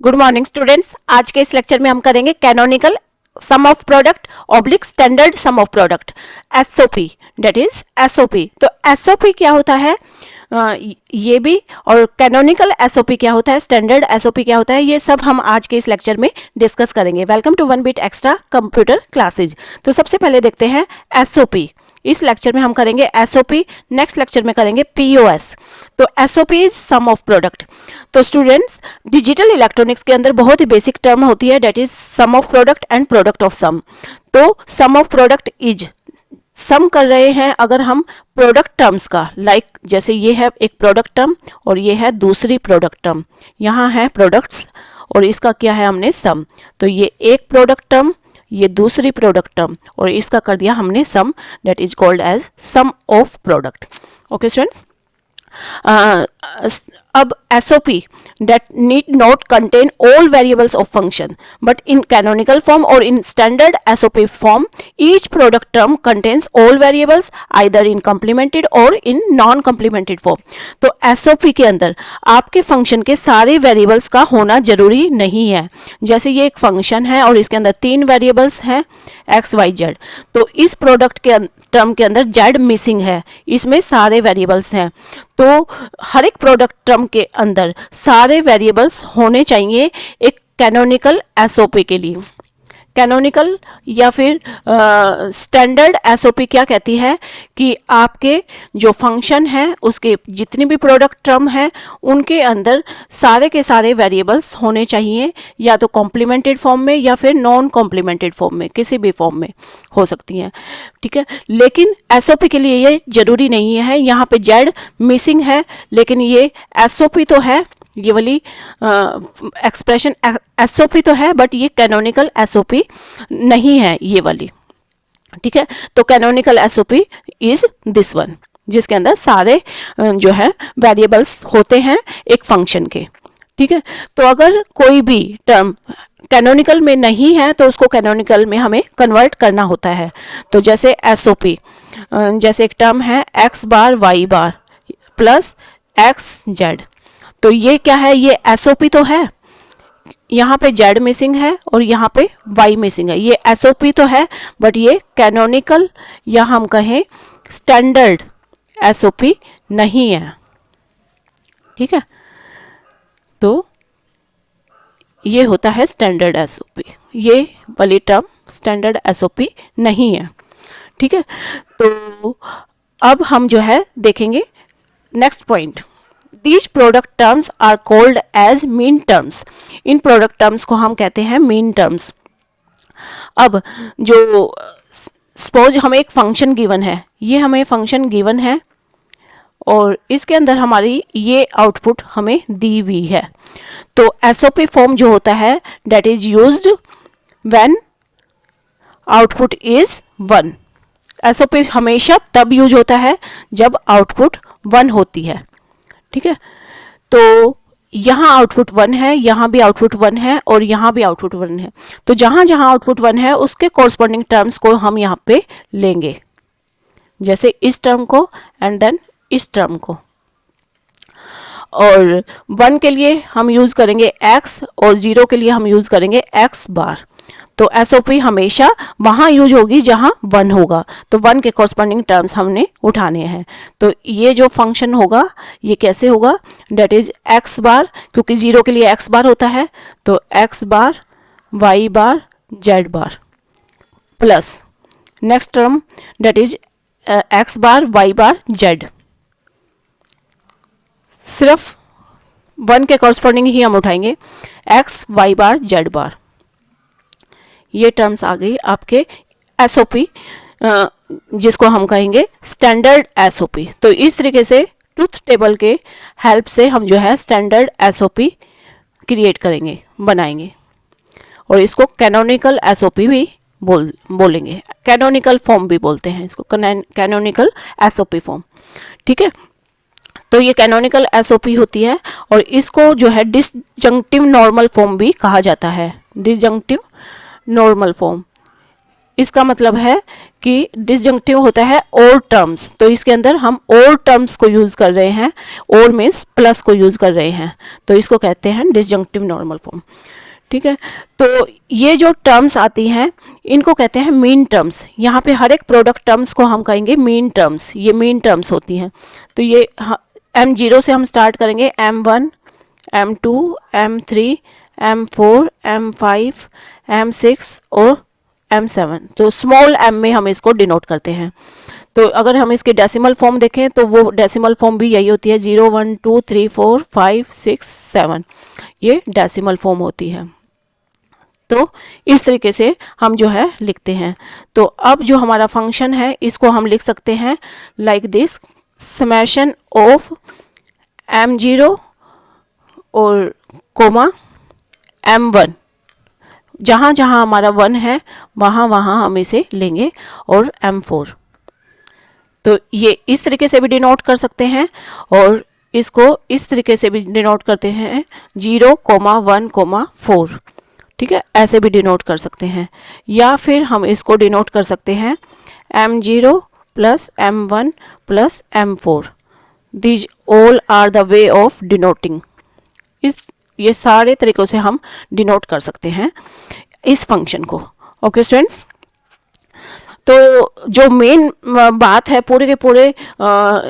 Good morning students. आज के इस लेक्चर में हम करेंगे canonical sum of product oblique standard sum of product SOP, that is SOP. तो एसओपी क्या होता है ये भी, और कैनोनिकल एसओपी क्या होता है, स्टैंडर्ड एसओपी क्या होता है, ये सब हम आज के इस लेक्चर में डिस्कस करेंगे। Welcome to 1 bit extra computer classes. तो सबसे पहले देखते हैं एसओपी। इस लेक्चर में हम करेंगे एसओपी, नेक्स्ट लेक्चर में करेंगे पीओएस। तो SOP is sum of product. तो स्टूडेंट्स, डिजिटल इलेक्ट्रॉनिक्स के अंदर बहुत ही बेसिक टर्म होती है, that is sum of product and product of sum. तो sum of product is, sum कर रहे हैं अगर हम प्रोडक्ट टर्म्स का, लाइक जैसे ये है एक प्रोडक्ट टर्म और ये है दूसरी प्रोडक्ट टर्म, यहाँ है प्रोडक्ट्स और इसका क्या है हमने सम। तो ये एक प्रोडक्ट टर्म, ये दूसरी प्रोडक्ट टर्म और इसका कर दिया हमने sum, that is called as sum of product. Okay students, अब SOP that need not contain all variables of function, but in canonical form or in standard SOP form each product term contains all variables either in complemented or in non complemented form। तो SOP के अंदर आपके function के सारे variables का होना जरूरी नहीं है। जैसे ये एक फंक्शन है और इसके अंदर 3 वेरिएबल्स हैं x y z, तो इस प्रोडक्ट के टर्म के अंदर z मिसिंग है, इसमें सारे वेरिएबल्स हैं। तो हर एक प्रोडक्ट टर्म के अंदर सारे वेरिएबल्स होने चाहिए एक कैनोनिकल एसओपी के लिए। कैनोनिकल या फिर स्टैंडर्ड एसओपी क्या कहती है कि आपके जो फंक्शन है उसके जितनी भी प्रोडक्ट टर्म है उनके अंदर सारे के सारे वेरिएबल्स होने चाहिए, या तो कॉम्प्लीमेंटेड फॉर्म में या फिर नॉन कॉम्प्लीमेंटेड फॉर्म में, किसी भी फॉर्म में हो सकती हैं, ठीक है। लेकिन एसओपी के लिए ये जरूरी नहीं है। यहाँ पे जेड मिसिंग है लेकिन ये एसओपी तो है, ये वाली एक्सप्रेशन एसओपी तो है बट ये कैनोनिकल एसओपी नहीं है ये वाली, ठीक है। तो canonical SOP is this one, जिसके अंदर सारे जो है वेरिएबल्स होते हैं एक फंक्शन के, ठीक है। तो अगर कोई भी टर्म कैनोनिकल में नहीं है तो उसको कैनोनिकल में हमें कन्वर्ट करना होता है। तो जैसे एसओपी, जैसे एक टर्म है x बार y बार प्लस एक्स जेड, तो ये क्या है, ये एसओपी तो है, यहाँ पे z मिसिंग है और यहाँ पे y मिसिंग है, ये एसओपी तो है बट ये कैनोनिकल या हम कहें स्टैंडर्ड एसओपी नहीं है, ठीक है। तो ये होता है स्टैंडर्ड एसओपी, ये वाली टर्म स्टैंडर्ड एसओपी नहीं है, ठीक है। तो अब हम जो है देखेंगे next point, These product terms are called as mean terms। In product terms को हम कहते हैं mean terms। अब जो सपोज हमें एक फंक्शन गिवन है, ये हमें फंक्शन गिवन है और इसके अंदर हमारी ये आउटपुट हमें दी हुई है। तो एसओपी फॉर्म जो होता है that is used when output is 1। SOP हमेशा तब यूज होता है जब आउटपुट 1 होती है, ठीक है। तो यहाँ आउटपुट 1 है, यहाँ भी आउटपुट 1 है और यहाँ भी आउटपुट 1 है। तो जहाँ जहाँ आउटपुट 1 है उसके कॉरस्पॉन्डिंग टर्म्स को हम यहाँ पे लेंगे, जैसे इस टर्म को एंड देन इस टर्म को। और 1 के लिए हम यूज करेंगे x और 0 के लिए हम यूज करेंगे x बार। तो एसओपी हमेशा वहाँ यूज होगी जहाँ 1 होगा, तो 1 के कॉरस्पॉन्डिंग टर्म्स हमने उठाने हैं। तो ये जो फंक्शन होगा ये कैसे होगा, डेट इज x बार, क्योंकि 0 के लिए x बार होता है तो x bar y bar z bar plus next term debt is x bar y bar z। सिर्फ 1 के कॉरस्पॉन्डिंग ही हम उठाएंगे, x y बार z बार। ये टर्म्स आ गई आपके एसओपी, जिसको हम कहेंगे स्टैंडर्ड एसओपी। तो इस तरीके से ट्रुथ टेबल के हेल्प से हम जो है स्टैंडर्ड एसओपी क्रिएट करेंगे, बनाएंगे, और इसको कैनोनिकल एसओपी भी बोलेंगे, कैनोनिकल फॉर्म भी बोलते हैं इसको, कैनोनिकल एसओपी फॉर्म, ठीक है। तो ये कैनोनिकल एसओपी होती है और इसको जो है डिसजंक्टिव नॉर्मल फॉर्म भी कहा जाता है। डिसजंक्टिव नॉर्मल फॉर्म, इसका मतलब है कि डिसजंक्टिव होता है और टर्म्स, तो इसके अंदर हम और टर्म्स को यूज़ कर रहे हैं, और मीन्स प्लस को यूज़ कर रहे हैं, तो इसको कहते हैं डिसजंक्टिव नॉर्मल फॉर्म। ठीक है, तो ये जो टर्म्स आती हैं इनको कहते हैं मीन टर्म्स। यहाँ पे हर एक प्रोडक्ट टर्म्स को हम कहेंगे मीन टर्म्स, ये मीन टर्म्स होती हैं। तो ये M0 से हम स्टार्ट करेंगे, M1, M2, M3, M4, M5, M6 और M7। तो स्मॉल m में हम इसको डिनोट करते हैं। तो अगर हम इसके डेसिमल फॉर्म देखें तो वो डेसिमल फॉर्म भी यही होती है, 0, 1, 2, 3, 4, 5, 6, 7, ये डेसिमल फॉर्म होती है। तो इस तरीके से हम जो है लिखते हैं। तो अब जो हमारा फंक्शन है इसको हम लिख सकते हैं like this, summation of M0 और कोमा M1, जहाँ जहाँ हमारा 1 है वहाँ वहाँ हम इसे लेंगे, और M4। तो ये इस तरीके से भी डिनोट कर सकते हैं, और इसको इस तरीके से भी डिनोट करते हैं, 0, 1, 4। ठीक है, ऐसे भी डिनोट कर सकते हैं। या फिर हम इसको डिनोट कर सकते हैं M0 plus M1 plus M4। These all are the way of denoting. ये सारे तरीक़ों से हम डिनोट कर सकते हैं इस फंक्शन को। ओके स्टूडेंट्स, तो जो मेन बात है पूरे के पूरे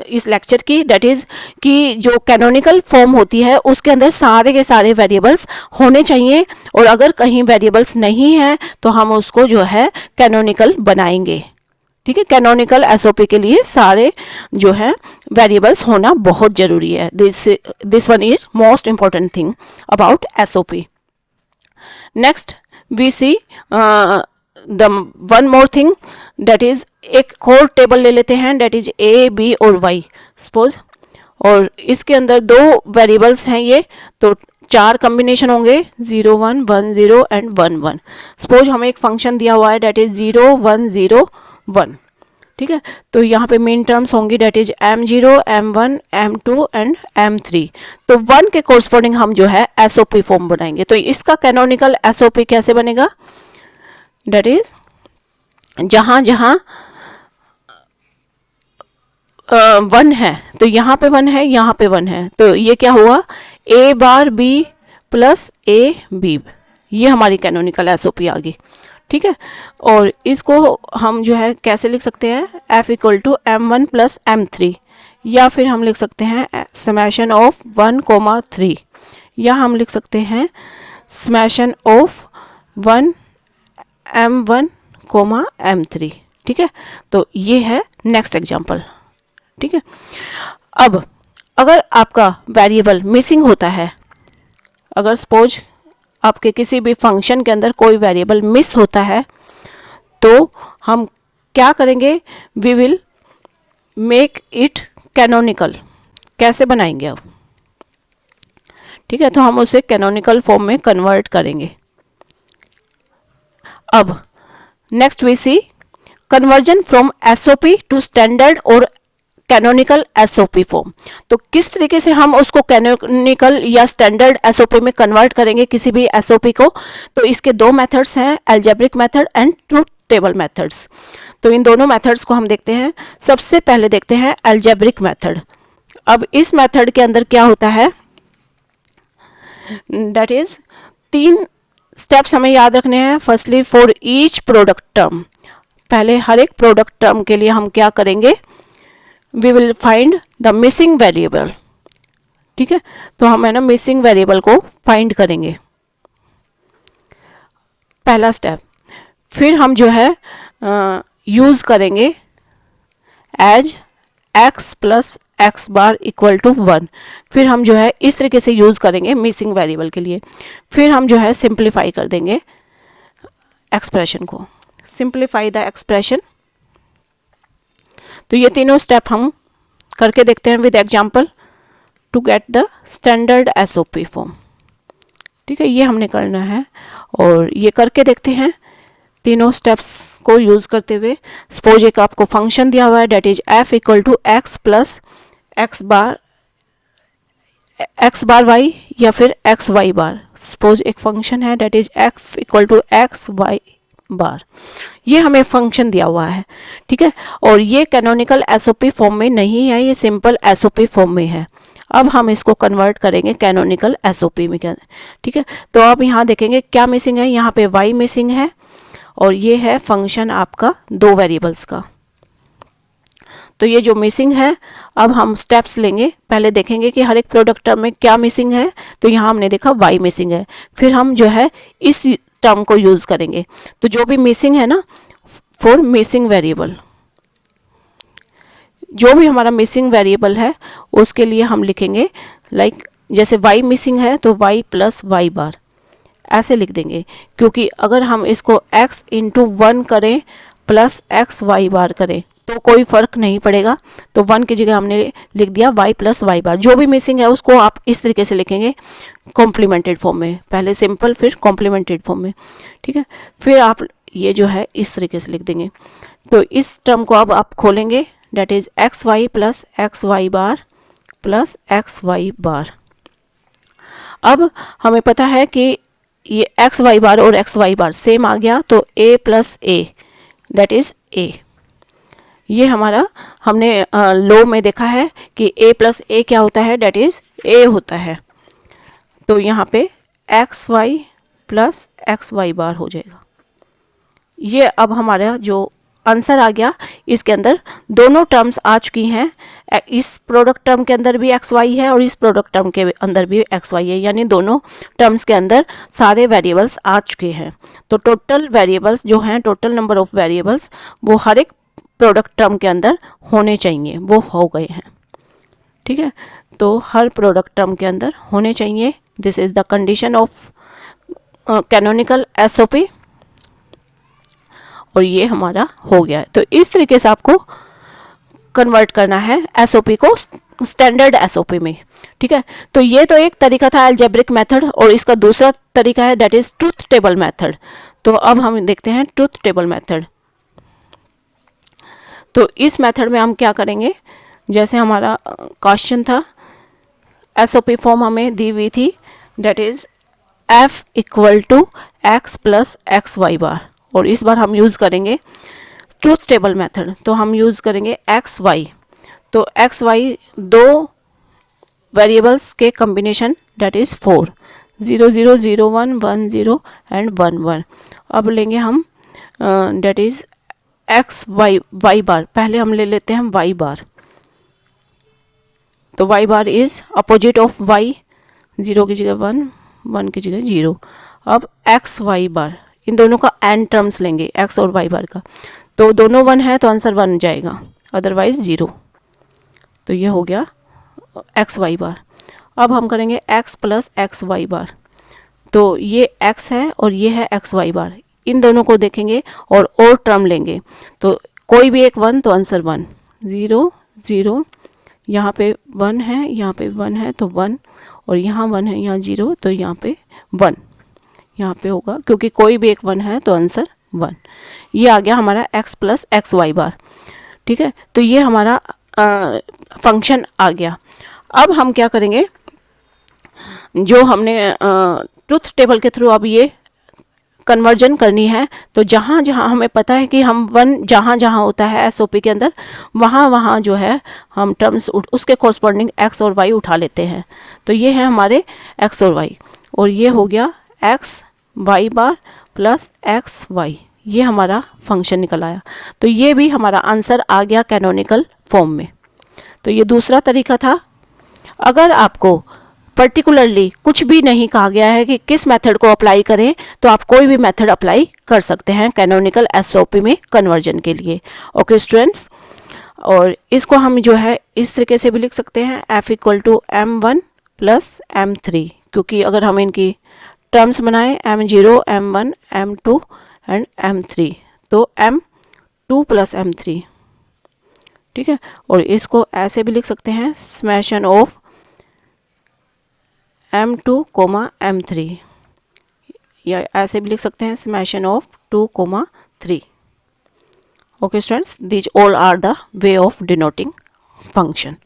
इस लेक्चर की, दैट इज़ कि जो कैनोनिकल फॉर्म होती है उसके अंदर सारे के सारे वेरिएबल्स होने चाहिए, और अगर कहीं वेरिएबल्स नहीं है तो हम उसको जो है कैनोनिकल बनाएंगे। ठीक है, कैनोनिकल एसओपी के लिए सारे जो है वेरिएबल्स होना बहुत ज़रूरी है। This one is most important thing about SOP. Next we see the one more thing, that is एक और टेबल ले लेते हैं, दैट इज A, B और Y सपोज, और इसके अंदर 2 वेरिएबल्स हैं ये, तो 4 कम्बिनेशन होंगे, 0, 1, 1, 0 एंड 1, 1। सपोज हमें एक फंक्शन दिया हुआ है दैट इज 0, 1, 0, 1। ठीक है, तो यहाँ पे मेन टर्म्स होंगी that is M0, M1, M2 and M3। तो 1 के कोरस्पॉन्डिंग हम जो है एसओपी फॉर्म बनाएंगे। तो इसका कैनोनिकल एसओपी कैसे बनेगा, दैट इज जहाँ जहाँ 1 है तो यहाँ पे 1 है, यहाँ पे 1 है, तो ये क्या हुआ, A bar B plus AB, ये हमारी कैनोनिकल एसओपी आ गई। ठीक है, और इसको हम जो है कैसे लिख सकते हैं, F equal to M1 plus M3, या फिर हम लिख सकते हैं समेशन ऑफ 1, 3, या हम लिख सकते हैं समेशन ऑफ 1 M1, M3। ठीक है, तो ये है नेक्स्ट एग्जांपल। ठीक है, अब अगर आपका वेरिएबल मिसिंग होता है, अगर सपोज आपके किसी भी फंक्शन के अंदर कोई वेरिएबल मिस होता है, तो हम क्या करेंगे, we will make it canonical. कैसे बनाएंगे अब, ठीक है, तो हम उसे कैनोनिकल फॉर्म में कन्वर्ट करेंगे। अब next we see conversion from SOP to standard और कैनोनिकल एसओपी फॉर्म। तो किस तरीके से हम उसको कैनोनिकल या स्टैंडर्ड एसओपी में कन्वर्ट करेंगे किसी भी एसओपी को, तो इसके 2 मेथड्स हैं, algebraic method and truth table methods. तो इन दोनों मेथड्स को हम देखते हैं। सबसे पहले देखते हैं अलजेब्रिक मेथड। अब इस मेथड के अंदर क्या होता है, दैट इज 3 स्टेप्स हमें याद रखने हैं। Firstly for each product term, पहले हर एक प्रोडक्ट टर्म के लिए हम क्या करेंगे, we will find the missing variable. ठीक है, तो हम है ना मिसिंग वेरिएबल को फाइंड करेंगे, पहला स्टेप। फिर हम जो है यूज करेंगे as x plus x bar equal to 1। फिर हम जो है इस तरीके से यूज करेंगे मिसिंग वेरिएबल के लिए। फिर हम जो है सिंप्लीफाई कर देंगे एक्सप्रेशन को, सिंप्लीफाई द एक्सप्रेशन। तो ये तीनों स्टेप हम करके देखते हैं with example to get the standard SOP form. ठीक है, ये हमने करना है और ये करके देखते हैं तीनों स्टेप्स को यूज करते हुए। सपोज एक आपको फंक्शन दिया हुआ है that is f equal to X plus x bar Y या फिर एक्स वाई बार। सपोज एक फंक्शन है that is f equal to X Y bar. ये हमें फंक्शन दिया हुआ है, ठीक है। और ये कैनोनिकल एसओपी फॉर्म में नहीं है, ये सिंपल एसओपी फॉर्म में है। अब हम इसको कन्वर्ट करेंगे कैनोनिकल एसओपी में, क्या, ठीक है। तो अब यहाँ देखेंगे क्या मिसिंग है, यहाँ पे y मिसिंग है और ये है फंक्शन आपका 2 वेरिएबल्स का। तो ये जो मिसिंग है, अब हम स्टेप्स लेंगे। पहले देखेंगे कि हर एक प्रोडक्ट टर्म में क्या मिसिंग है। तो यहाँ हमने देखा y मिसिंग है, फिर हम जो है इस टर्म को यूज़ करेंगे। तो जो भी मिसिंग है ना, फॉर मिसिंग वेरिएबल, जो भी हमारा मिसिंग वेरिएबल है उसके लिए हम लिखेंगे लाइक जैसे y मिसिंग है तो y प्लस वाई बार ऐसे लिख देंगे। क्योंकि अगर हम इसको x इंटू 1 करें प्लस एक्स वाई बार करें तो कोई फ़र्क नहीं पड़ेगा। तो 1 की जगह हमने लिख दिया y प्लस वाई बार। जो भी मिसिंग है उसको आप इस तरीके से लिखेंगे कॉम्प्लीमेंटेड फॉर्म में, पहले सिंपल फिर कॉम्प्लीमेंटेड फॉर्म में, ठीक है। फिर आप ये जो है इस तरीके से लिख देंगे। तो इस टर्म को अब आप खोलेंगे, that is X Y plus X Y bar plus X Y bar. अब हमें पता है कि ये एक्स वाई बार और एक्स वाई बार सेम आ गया, तो a plus A that is a। ये हमारा हमने लो में देखा है कि a प्लस ए क्या होता है, डेट इज a होता है। तो यहाँ पे X Y plus X Y bar हो जाएगा। ये अब हमारा जो आंसर आ गया, इसके अंदर दोनों टर्म्स आ चुकी हैं। इस प्रोडक्ट टर्म के अंदर भी एक्स वाई है और इस प्रोडक्ट टर्म के अंदर भी एक्स वाई है, यानी दोनों टर्म्स के अंदर सारे वेरिएबल्स आ चुके हैं। तो टोटल वेरिएबल्स जो हैं, टोटल नंबर ऑफ वेरिएबल्स वो हर एक प्रोडक्ट टर्म के अंदर होने चाहिए, वो हो गए हैं, ठीक है। तो हर प्रोडक्ट टर्म के अंदर होने चाहिए। This is the condition of canonical SOP और ये हमारा हो गया है। तो इस तरीके से आपको कन्वर्ट करना है एसओपी को स्टैंडर्ड एसओपी में, ठीक है। तो ये तो एक तरीका था अलजेब्रिक मेथड, और इसका दूसरा तरीका है that is truth table method. तो अब हम देखते हैं ट्रूथ टेबल मेथड। तो इस मेथड में हम क्या करेंगे, जैसे हमारा क्वेश्चन था, एसओपी फॉर्म हमें दी हुई थी, that is f equal to X plus X Y bar, और इस बार हम यूज़ करेंगे ट्रूथ टेबल मेथड। तो हम यूज़ करेंगे एक्स वाई। तो एक्स वाई दो वेरिएबल्स के कम्बिनेशन, डेट इज़ 4, 0 0 0 1 1 0 एंड 1 1। अब लेंगे हम that is X Y Y bar. पहले हम ले लेते हैं वाई बार। तो Y bar is opposite of Y, 0 की जगह 1, 1 की जगह 0। अब एक्स वाई बार, इन दोनों का एंड टर्म्स लेंगे, एक्स और वाई बार का। तो दोनों 1 है तो आंसर 1 जाएगा, अदरवाइज 0। तो ये हो गया एक्स वाई बार। अब हम करेंगे x plus X Y bar. तो ये एक्स है और ये है एक्स वाई बार, इन दोनों को देखेंगे और टर्म लेंगे। तो कोई भी एक 1 तो आंसर 1, 0 0, यहाँ पे 1 है, यहाँ पे 1 है तो 1, और यहाँ 1 है, यहाँ 0, तो यहाँ पे 1 यहाँ पे होगा, क्योंकि कोई भी एक 1 है तो आंसर 1। ये आ गया हमारा x प्लस एक्स वाई बार, ठीक है। तो ये हमारा फंक्शन आ गया। अब हम क्या करेंगे, जो हमने ट्रूथ टेबल के थ्रू अब ये कन्वर्जन करनी है, तो जहाँ जहाँ हमें पता है कि हम 1 जहाँ जहाँ होता है एसओपी के अंदर, वहाँ वहाँ जो है हम टर्म्स उसके कॉरस्पॉन्डिंग x और y उठा लेते हैं। तो ये है हमारे x और y, और ये हो गया x Y bar plus X Y, ये हमारा फंक्शन निकल आया। तो ये भी हमारा आंसर आ गया कैनोनिकल फॉर्म में। तो ये दूसरा तरीका था। अगर आपको पर्टिकुलरली कुछ भी नहीं कहा गया है कि किस मेथड को अप्लाई करें, तो आप कोई भी मेथड अप्लाई कर सकते हैं कैनोनिकल एसओपी में कन्वर्जन के लिए। ओके स्टूडेंट्स, और इसको हम जो है इस तरीके से भी लिख सकते हैं, f equal to m1 plus m3, क्योंकि अगर हम इनकी टर्म्स बनाएं m0 m1 m2 and m3, तो m2 प्लस m3, ठीक है। और इसको ऐसे भी लिख सकते हैं, summation of m2 coma m3, या ऐसे भी लिख सकते हैं summation of 2 comma 3। Okay students, these all are the way of denoting function.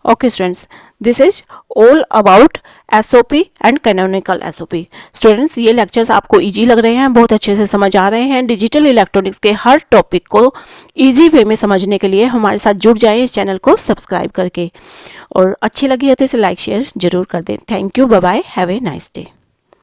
Okay students, this is all about SOP and canonical SOP। Students, ये लेक्चर्स आपको इजी लग रहे हैं, बहुत अच्छे से समझ आ रहे हैं। डिजिटल इलेक्ट्रॉनिक्स के हर टॉपिक को इजी वे में समझने के लिए हमारे साथ जुड़ जाएं इस चैनल को सब्सक्राइब करके, और अच्छी लगी है तो इसे लाइक शेयर जरूर कर दें। Thank you, bye bye, have a nice day.